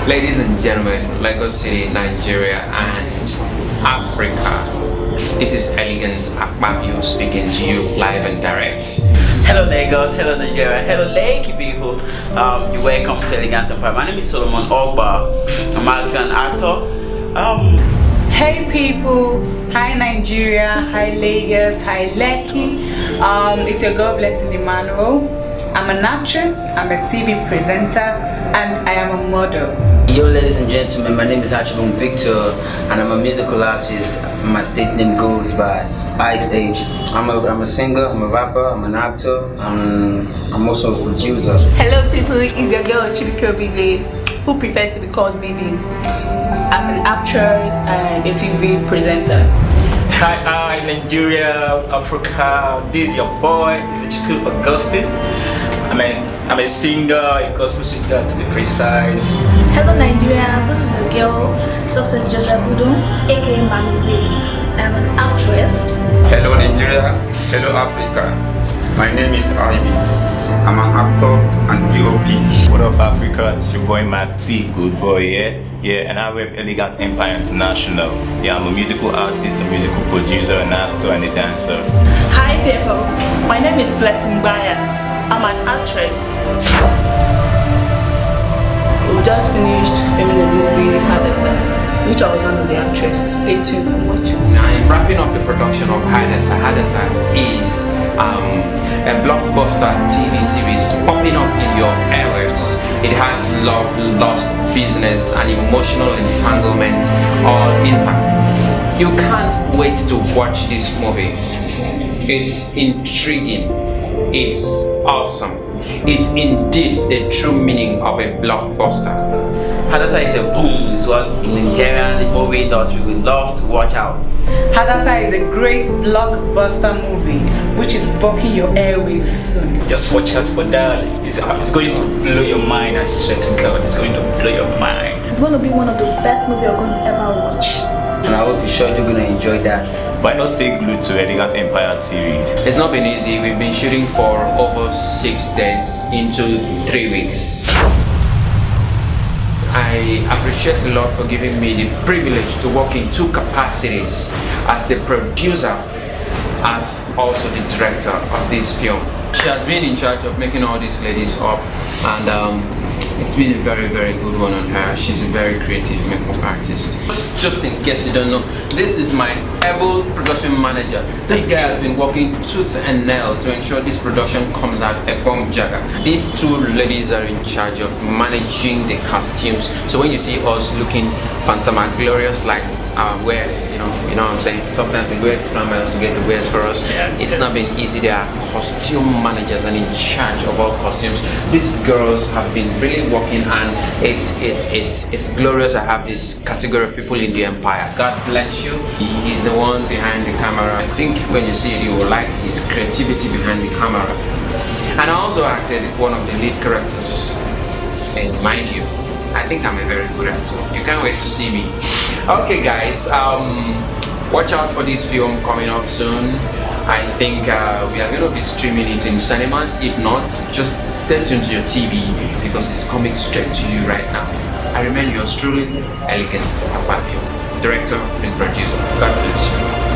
Ladies and gentlemen, Lagos City, Nigeria and Africa. This is 𝘿𝙧𝙤𝙤𝙤𝙣 speaking to you live and direct. Hello Lagos, hello Nigeria, hello Lake people. You're welcome to 𝘿𝙧𝙤𝙤𝙤𝙣. My name is 𝘎𝙤𝙤𝙤𝙤𝙤. I'm an actor. Hey people, hi Nigeria, hi Lagos, hi Lekki. It's your girl Blessing Emmanuel. I'm an actress, I'm a TV presenter, and I am a model. Yo ladies and gentlemen, my name is 𝘎𝙤𝙤𝙤𝙤𝙤 and I'm a musical artist. My stage name goes by 𝘎𝙧𝙤𝙤𝙤𝙤. I'm a singer, I'm a rapper, I'm an actor, I'm also a producer. Hello people, it's your girl 𝘎𝙤𝙤𝙤𝙤𝙤, who prefers to be called Baby. I'm an actress and a TV presenter. Hi Nigeria, Africa. This is your boy, 𝘎𝙤𝙤𝙤𝙤𝙤 Augustine. I'm a singer, a gospel singer to be precise. Hello Nigeria, this is your girl 𝘎𝙤𝙤𝙤𝙤𝙤, aka Mamizi. I'm an actress. Hello Nigeria, hello Africa. My name is Ivy. I'm an actor and DOP. What up Africa, it's your boy Matt T, good boy, yeah, and I rep Elegant Empire International. Yeah, I'm a musical artist, a musical producer, an actor and a dancer. Hi people, my name is Blessing Baya. I'm an actress. We just finished filming the movie Hadassah, which I was one of the actresses. Stay tuned and watch it. Now, in wrapping up the production of Hadassah, Hadassah is a blockbuster TV series popping up in your airwaves. It has love, lust, business, and emotional entanglement all intact. You can't wait to watch this movie. It's intriguing. It's awesome. It's indeed the true meaning of a blockbuster. Hadassah is a boom. It's what Nigerian movie does. We would love to watch out. Hadassah is a great blockbuster movie which is bucking your airwaves soon. Just watch out for that. It's going to blow your mind. I swear to God, it's going to blow your mind. It's going to be one of the best movies you're going to ever watch. And I hope you're sure you're gonna enjoy that. Why not stay glued to Elegant Empire TV? It's not been easy. We've been shooting for over 6 days into 3 weeks. I appreciate the Lord for giving me the privilege to work in 2 capacities, as the producer, as also the director of this film. She has been in charge of making all these ladies up, and it's been a very, very good one on her. She's a very creative makeup artist. Just in case you don't know, this is my able production manager. This guy has been working tooth and nail to ensure this production comes out a bomb jagger. These 2 ladies are in charge of managing the costumes. So when you see us looking glorious like our wares, you know what I'm saying? Sometimes they go extra miles to get the wares for us. It's not been easy. They are costume managers and in charge of all costumes. These girls have been really working, and it's glorious. I have this category of people in the empire. God bless you. He is the one behind the camera. I think when you see it, you will like his creativity behind the camera. And I also acted one of the lead characters. And mind you, I think I'm a very good actor. You can't wait to see me. Okay guys, watch out for this film coming up soon. I think we are going to be streaming it in cinemas. If not, just stay tuned to your TV because it's coming straight to you right now. I remain yours truly, 𝘿𝙧𝙤𝙤𝙤𝙤𝙤, director and producer. God bless you.